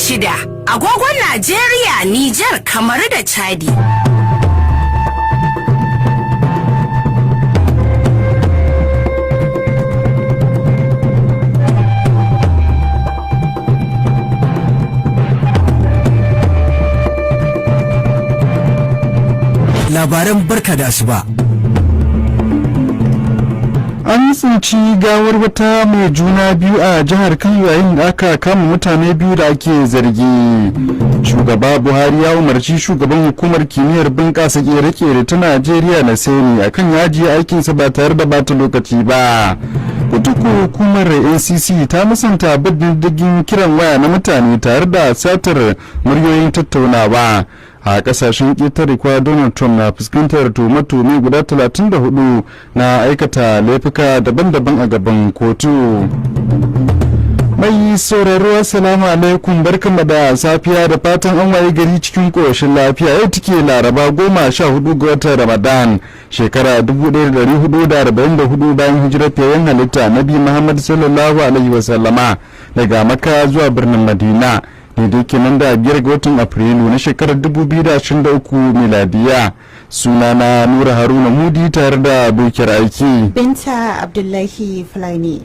6 agogon Najeriya, Nijar, Kamaru da Chadi. Labaran barka da asuba. An tsinci gawar wata mai juna biyu a jihar Kano yayin da aka kama mutane biyu da ake zargi. Shugaba Buhari ya umarci shugaban hukumar kimiyyar bunƙasa kere-kere ta Najeriya na sani akan yaji aikinsa ba tare da bata lokaci ba. Kutuku hukumar ACC ta musanta bin diddigin kiran waya na mutane tare da satar muryoyin tattaunawa. A kasashen ƙetare kuwa Donald Trump na fuskantar tuhume-tuhume guda 34 na aikata laifuka daban-daban a gaban kotu. Mai sauraro assalamu alaikum, barkanmu da safiya da fatan an waye gari cikin koshin lafiya. Yau take Laraba 14 ga watan Ramadan shekara 1444 bayan hijirar fiyayyen halitta Nabi Muhammad sallallahu alaihi wasallama daga Makka zuwa birnin Madina. Daidai kenan da 5 ga watan Afrilu na shekarar 2023 miladiya. Sunana Nura Haruna Mudi tare da abokiyar aiki Binta Abdullahi Fulani.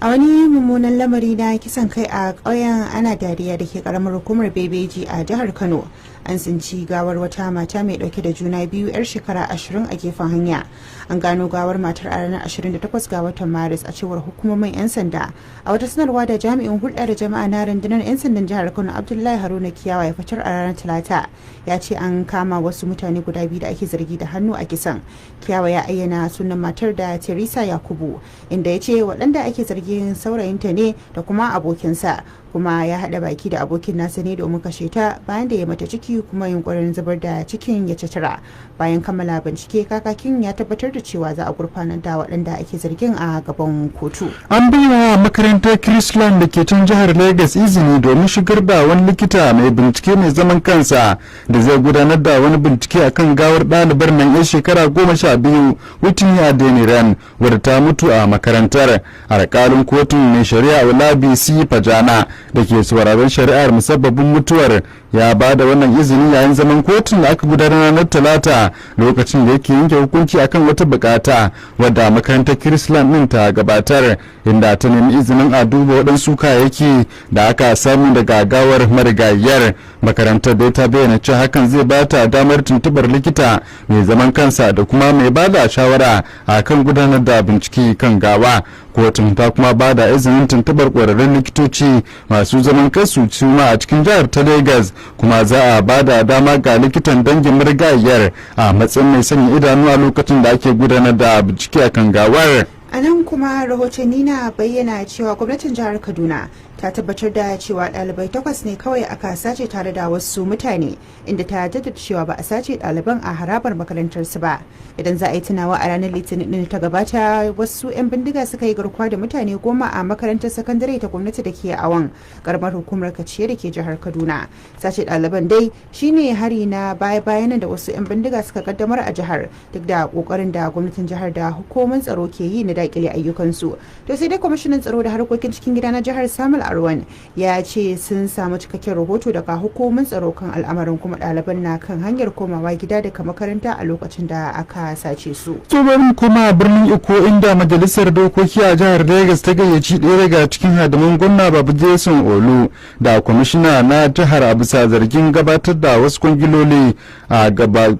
A wani mummunan lamari na kisan kai a ƙauyen Ana Dariya da ke karamar hukumar Bebeji a jihar Kano, an tsinci gawar wata mata mai dauke da juna biyu 'yar shekara 20 a gefen hanya. An gano gawar matar a ranar 28 ga watan Maris a cewar hukumomin 'yan sanda. A wata sanarwa da jami'in hulɗa da jama'a na rundunar 'yan sandan jihar Kano Abdullahi Haruna Kiyawa ya fitar a ranar Talata, ya ce an kama wasu mutane guda biyu da ake zargi da hannu a kisan. Kiyawa ya ayyana sunan matar da Teresa Yakubu, inda ya ce waɗanda ake zargin saurayinta ne da kuma abokinsa, kuma ya haɗa baki da abokin nasa ne domin kashe ta bayan da ya mata ciki kuma yunkurin zubar da cikin ya citira. Bayan kammala bincike, kakakin ya tabbatar da cewa za a gurfanar da waɗanda ake zargin a gaban kotu. An baiwa makarantar Chrisland da ke can jihar Lagos izini domin shigar da wani likita mai bincike mai zaman kansa da zai gudanar da wani bincike akan gawar ɗalibar nan 'yan shekara 12 Whitney Adeniran wadda ta mutu a makarantar. Alƙalin kotun mai shari'a Olabi C. Fajana da ke sauraron shari'ar musabbabin mutuwar ya ba da wannan izini yayin zaman kotun da aka gudanar ranar Talata, lokacin da yake yanke hukunci akan wata bukata wadda makarantar Chrisland din ta gabatar, inda ta nemi izinin a duba waɗansu kayayyaki da aka samu daga gawar marigayiyar. Makarantar dai ta bayyana cewa hakan zai ba ta damar tuntubar likita mai zaman kansa da kuma mai ba da shawara akan gudanar da bincike kan gawa. Kotun ta kuma ba da izinin tuntubar ƙwararrun likitoci masu zaman kansu a cikin jihar ta Lagos, kuma za a ba da dama ga likitan dangin marigayiyar a matsayin mai sanya idanu a lokacin da ake gudanar da bincike akan gawar. A nan kuma rahotanni na bayyana cewa gwamnatin jihar Kaduna ta tabbatar da cewa ɗalibai 8 ne kawai aka sace tare da wasu mutane, inda ta jaddada cewa ba a sace ɗaliban a harabar makarantarsu ba. Idan za a yi tunawa, a ranar Litinin din ta gabata wasu 'yan bindiga suka yi garkuwa da mutane 10 a makarantar sakandare ta gwamnati da ke Awon, karamar hukumar Kaciya da ke jihar Kaduna. Sace ɗaliban dai shine hari na baya-bayan da wasu 'yan bindiga suka kaddamar a jihar, duk da kokarin da gwamnatin jihar da hukumomin tsaro ke yi na dakile ayyukansu. To sai dai kwamishinan tsaro da harkokin cikin gida na jihar Samuel Arwan ya ce sun samu cikakken rahoto daga hukumomin tsaro kan al'amarin, kuma ɗaliban na kan hanyar komawa gida daga makaranta a lokacin da aka sace su. Tsohon kuma birnin Iko, inda majalisar dokoki a jihar Lagos ta gayyaci ɗaya daga cikin hadiman gwamna Babu Jason Olu da kwamishina na jihar a bisa zargin gabatar da wasu kwangiloli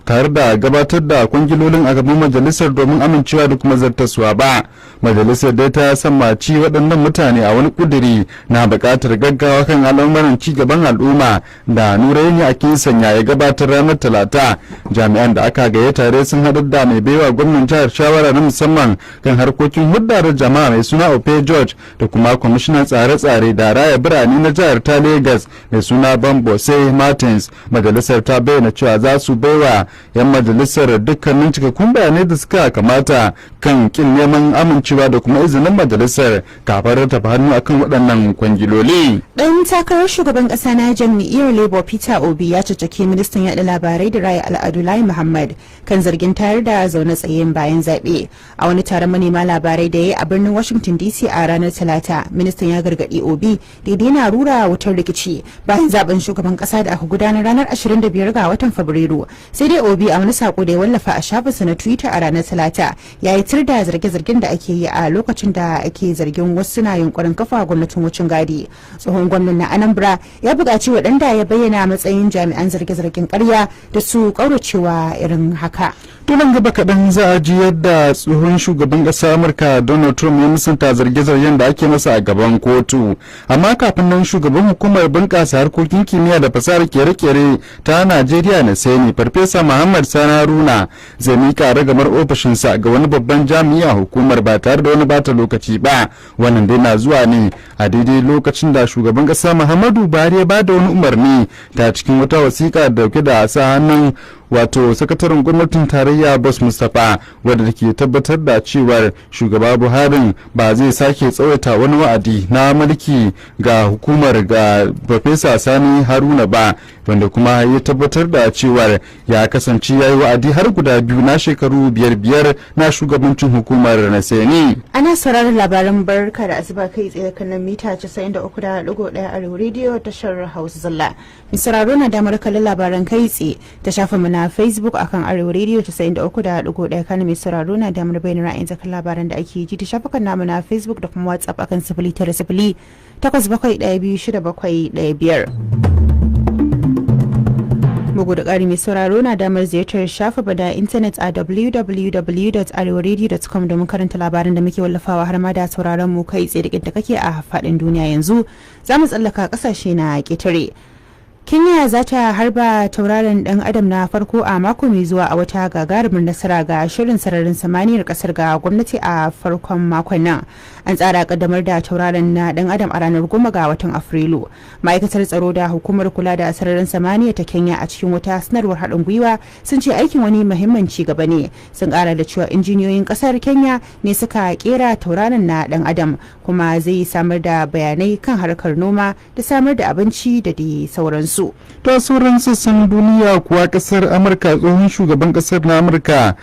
tare da gabatar da kwangilolin a gaban majalisar domin amincewa da kuma zartaswa ba. Majalisar dai ta sammaci waɗannan mutane a wani kuduri na buƙatar gaggawa kan al'amuran ci gaban al'umma da Nuraini Akinsanya ya gabatar ranar Talata. Jami'an da aka gayyata dai sun haɗar da mai baiwa gwamnan jihar shawara na musamman kan harkokin hulɗa da jama'a mai suna Ope George da kuma kwamishinan tsare-tsare da raya birane na jihar ta Lagos mai suna Bambose Martins. Majalisar ta bayyana cewa za su baiwa 'yan majalisar dukkanin cikakkun bayanai da suka kamata kan kin neman amincewa da kuma izinin majalisar kafin rattaba hannu akan waɗannan kwangiloli. Dan takarar shugaban kasa na jam'iyyar Labour Peter Obi ya caccaki ministan yaɗa labarai da raya al'adu Lai Muhammad kan zargin tayar da zaune tsayen bayan zaɓe. A wani taron manema labarai da ya yi a birnin Washington DC a ranar Talata, ministan ya gargaɗi Obi da yana rura wutar rikici bayan zaben shugaban kasa da aka gudanar ranar 25 ga watan Fabrairu. Sai dai Obi a wani sako da ya wallafa a shafinsa na Twitter a ranar Talata ya yi tir da zarge-zargen da ake yi a lokacin da ake zargin wasu na yunkurin kafa gwamnatin wucin gadi. Tsohon gwamnan na Anambra ya buƙaci waɗanda ya bayyana matsayin jami'an zarge-zargen ƙarya da su ƙauracewa irin haka. Tunan gaba kaɗan za a ji yadda tsohon shugaban ƙasar Amurka Donald Trump ya musanta zarge-zargen da ake masa a gaban kotu. Amma kafin nan shugaban hukumar bunƙasa harkokin kimiyya da fasahar kere-kere ta Najeriya na Sani Farfesa Muhammad Sani Haruna zai mika ragamar ofishinsa ga wani babban jami'a hukumar ba tare da wani bata lokaci ba. Wannan dai na zuwa ne a daidai lokacin da shugaban ƙasa Muhammadu Buhari ya bada wani umarni ta cikin wata wasiƙa dauke da sa hannun wato sakataren gwamnatin tarayya Boss Mustapha wadda ke tabbatar da cewar shugaba Buhari ba zai sake tsawaita wani wa'adi na mulki ga hukumar ga Farfesa Sani Haruna ba, wanda kuma ya tabbatar da cewar ya kasance ya yi wa'adi har guda biyu na shekaru biyar na shugabancin hukumar na Sani. Ana sauraron labaran barka da asuba kai tsaye kan mita 93.1 Arewa Radio tashar Hausa Zalla. Misararo na damar kallon labaran kai tsaye ta shafin mu na Facebook akan Arewa Radio 93.1 kana mai sauraro na damar bayyana ra'ayin zakan labaran da ake ji ta shafukan namu na Facebook da kuma WhatsApp akan 0908 8712675. bugu da ƙari mai sauraro na damar ziyartar shafa bada intanet a www.arewaradio.com domin karanta labaran da muke wallafawa har ma da sauraron mu kai tsaye da kake a faɗin duniya. Yanzu za mu tsallaka ƙasashe na ƙetare. Kenya za ta harba tauraron dan adam na farko a mako mai zuwa a wata gagarumin nasara ga shirin sararin samaniyar kasar ga gwamnati a farkon makon nan. An tsara kaddamar da tauraron na dan adam a ranar 10 ga watan Afrilu. Ma'aikatar tsaro da hukumar kula da sararin samaniya ta Kenya a cikin wata sanarwar haɗin gwiwa sun ce aikin wani muhimmin ci gaba ne. Sun ƙara da cewa injiniyoyin kasar Kenya ne suka kera tauraron na dan adam kuma zai samar da bayanai kan harkar noma da samar da abinci da dai sauransu. Ta sauran sassan duniya kuwa kasar Amurka tsohon shugaban kasar na Amurka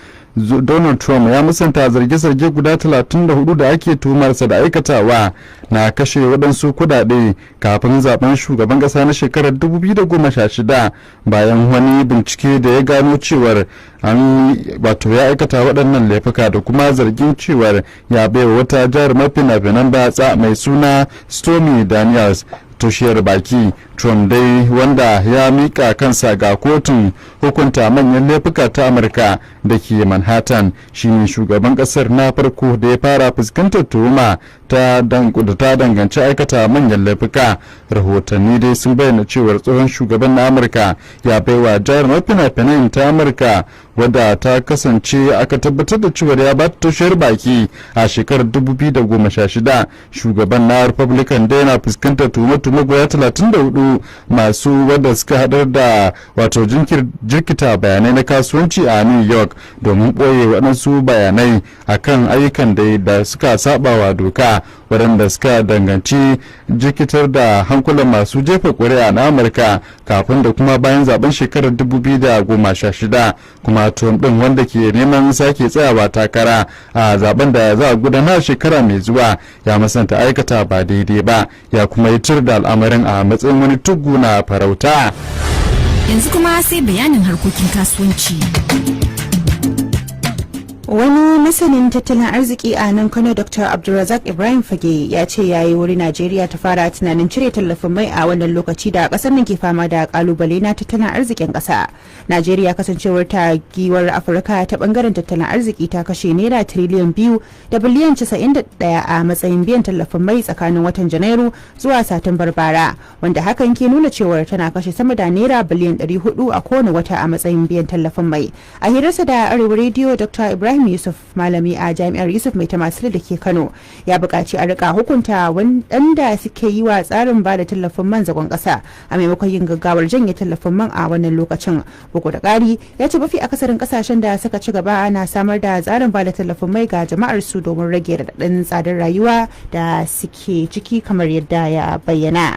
Donald Trump ya musanta zarge-zarge guda 34 da ake tuhumarsa da aikatawa na kashe waɗansu kudade kafin zaben shugaban ƙasa na shekarar 2016 bayan wani bincike da ya gano cewar an wato ya aikata waɗannan laifuka da kuma zargin cewar ya baiwa wata jarumar fina-finan batsa mai suna Stormy Daniels toshiyar baki. Trump dai wanda ya mika kansa ga kotun hukunta manyan laifuka ta Amurka da ke Manhattan shine shugaban kasar na farko da ya fara fuskantar tuhuma ta danganci aikata manyan laifuka. Rahotanni dai sun bayyana cewar tsohon shugaban na Amurka ya baiwa jarumar fina-finan ta Amurka wadda ta kasance aka tabbatar da cewar ya bata toshiyar baki a shekarar 2016. Shugaban na Republican da yana fuskantar tuhume-tuhume guda 34 masu wadda suka hadar da wato jirkita bayanai na kasuwanci a New York domin ɓoye waɗansu bayanai akan ayyukan da suka sabawa doka waɗanda suka danganci jirkitar da hankulan masu jefa ƙuri'a na Amurka kafin da kuma bayan zaben shekarar 2016. kuma Trump ɗin wanda ke neman sake tsayawa takara a zaben da za a gudanar shekara mai zuwa ya musanta aikata ba daidai ba ya kuma yi tir da al'amarin a matsayin wani tugu na farauta. Yanzu kuma sai bayanin harkokin kasuwanci. Wani masanin tattalin arziki a nan Kano Dr. Abdulrazak Ibrahim Fage ya ce yayi wuri Najeriya ta fara tunanin cire tallafin mai a wannan lokaci da kasar nan ke fama da kalubale na tattalin arzikin kasa. Najeriya kasancewar ta giwar Afirka ta bangaren tattalin arziki ta kashe naira tiriliyan 2 da biliyan 91 a matsayin biyan tallafin mai tsakanin watan Janairu zuwa Satumbar bara, wanda hakan ke nuna cewar tana kashe sama da naira biliyan 400 a kowane wata a matsayin biyan tallafin mai. A hirarsa da Arewa Radio Dr. Ibrahim Yusuf malami a jami'ar Yusuf Mai Tamasile da ke Kano ya buƙaci a rika hukunta wanda suke yi wa tsarin ba da tallafin man zagon ƙasa a maimakon yin gaggawar janye tallafin man a wannan lokacin. Bugu da ƙari ya ce mafi akasarin ƙasashen da suka ci gaba na samar da tsarin ba da tallafin mai ga jama'ar su domin rage raɗaɗin tsadar rayuwa da suke ciki kamar yadda ya bayyana.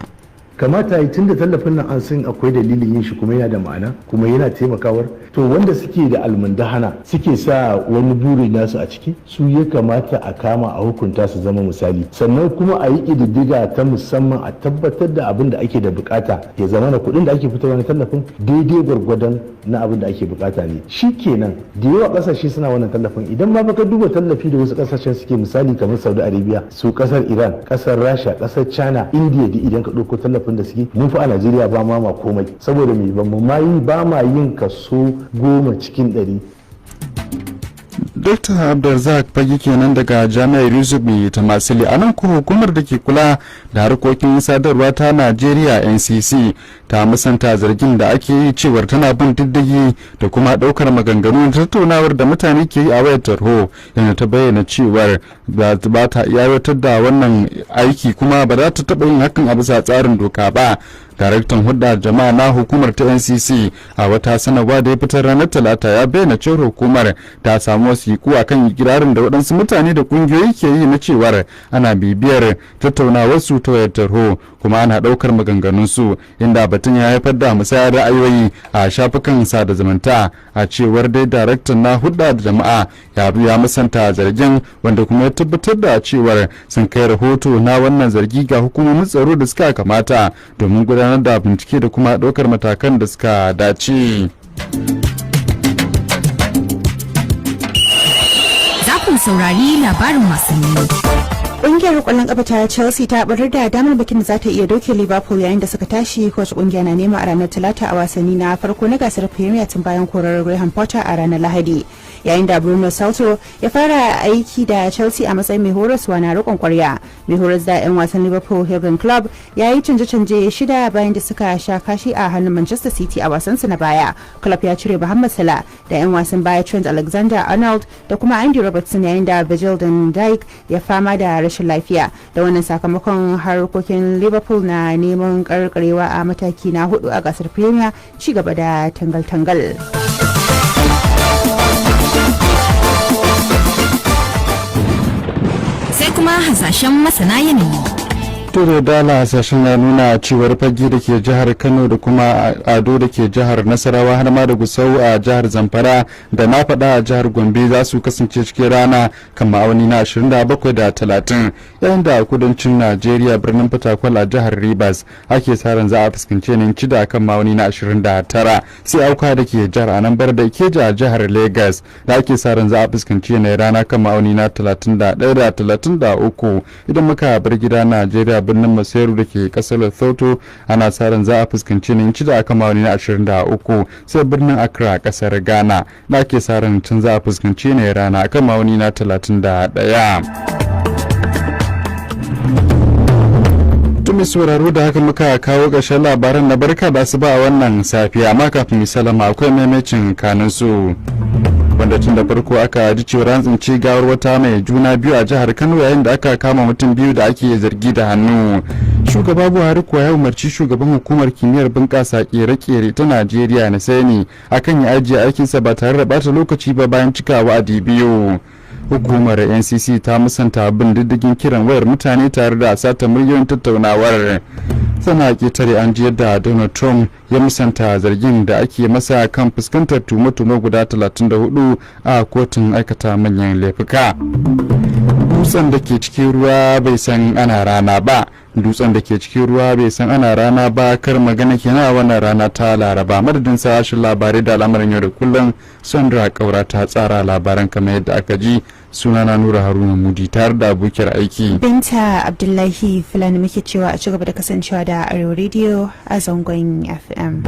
kamata yi tunda tallafin nan an san akwai dalilin yin shi kuma yana da ma'ana kuma yana taimakawar, to wanda suke da almundahana suke sa wani buri nasu a ciki su ya kamata a kama a hukunta su zama misali, sannan kuma a yi ƙididdiga ta musamman a tabbatar da abin da ake da bukata ya zama na kuɗin da ake fitarwa na tallafin daidai gwargwadon na abin da ake bukata ne. Shi kenan da yawa ƙasashe suna wannan tallafin, idan ma baka duba tallafi da wasu ƙasashen suke misali kamar Saudi Arabia, su ƙasar Iran, ƙasar Rasha, ƙasar China, India, da idan ka ɗauko tallafin da suke mun fi a Najeriya ba ma komai, saboda me ba ma yin kaso 10 cikin 100. Dr. Abdulrazak Fage kenan daga Jami'ar Yusuf Mai Tamasili. A nan ko hukumar da ke kula da harkokin sadarwa ta Najeriya NCC ta musanta zargin da ake yi cewar tana bin diddigi da kuma daukar maganganu da tattaunawar da mutane ke yi a wayar tarho, yana ta bayyana cewar ba ta aiwatar da wannan aiki kuma ba za ta taɓa yin hakan a bisa tsarin doka ba. Daraktan hudda jama'a na hukumar ta NCC a wata sanarwa da ya fitar ranar Talata ya bayyana cewar hukumar ta samu wasiku akan ikirarin da waɗansu mutane da ƙungiyoyi ke yi na cewar ana bibiyar tattaunawar su ta wayar tarho kuma ana ɗaukar maganganun su, inda batun ya haifar da musayar ra'ayoyi a shafukan sada zumunta. A cewar dai daraktan na hudda da jama'a ya musanta zargin, wanda kuma ya tabbatar da cewar sun kai rahoto na wannan zargi ga hukumomin tsaro da suka kamata domin gudanar da bincike da kuma ɗaukar matakan da suka dace. Za ku saurari labarin wasanni. Ƙungiyar ƙwallon ƙafa ta Chelsea ta barar da damar bakin da za ta iya doke Liverpool yayin da suka tashi. Coach ƙungiya na nema a ranar Talata a wasanni na farko na gasar Premier tun bayan korar Graham Potter a ranar Lahadi. Yayin da Bruno Salto ya fara aiki da Chelsea a matsayin mai horaswa na riƙon ƙwarya. Mai horas da 'yan wasan Liverpool Jurgen Klopp ya yi canje-canje 6 bayan da suka sha kashi a hannun Manchester City a wasansu na baya. Klopp ya cire Mohamed Salah da 'yan wasan baya Trent Alexander-Arnold da kuma Andy Robertson, yayin da Virgil van Dijk ya fama da rashin lafiya. Da wannan sakamakon harkokin Liverpool na neman karkarewa a mataki na 4 a gasar Premier, ci gaba da tangal-tangal. Sai kuma hasashen masana yanayi. To da dala hasashen ya nuna cewar Fage da ke jihar Kano da kuma Ado da ke jihar Nasarawa har ma da Gusau a jihar Zamfara da na faɗa a jihar Gombe za su kasance cikin rana kan ma'auni na 27 da 30, yayin da kudancin Najeriya birnin Fatakwal a jihar Rivers ake sa ran za a fuskanci yanayin cida kan ma'auni na 29, sai Auka da ke jihar Anambra da Ikeja a jihar Lagos da ake sa ran za a fuskanci yanayin rana kan ma'auni na 31 da 33. Idan muka bar gida Najeriya birnin Maseru da ke kasar Lesotho ana sa ran za a fuskanci yanayin cida a kan ma'auni na 23, sai birnin Accra kasar Ghana da ake sa ran tun za a fuskanci yanayin rana kan ma'auni na 31. Tumi sauraro da haka muka kawo ƙarshen labaran na barka da asuba a wannan safiya, amma kafin salama akwai maimacin kanunsu. Wanda tun da farko aka ji cewa an tsinci gawar wata mai juna biyu a jihar Kano yayin da aka kama mutum biyu da ake zargi da hannu. Shugaba Buhari kuwa ya umarci shugaban hukumar kimiyyar bunƙasa ƙere-ƙere ta Najeriya na sani akan ya ajiye aikinsa ba tare da bata lokaci ba bayan cika wa'adi biyu. Hukumar NCC ta musanta bin diddigin kiran wayar mutane tare da sata miliyoyin tattaunawar. Sana ƙetare an ji yadda Donald Trump ya musanta zargin da ake masa kan fuskantar tume-tume guda 34 a kotun aikata manyan laifuka. Dutsen da ke cikin ruwa bai san ana rana ba. Dutsen da ke cikin ruwa bai san ana rana ba, kar magana kenan a wannan rana ta Laraba. Madadin sashen labarai da al'amuran yau da kullum, Sandra Kaura ta tsara labaran kamar yadda aka ji. Sunana Nura Haruna Mudi tare da abokiyar aiki Binta Abdullahi Fulani muke cewa a ci gaba da kasancewa da Arewa Radio a zangon FM.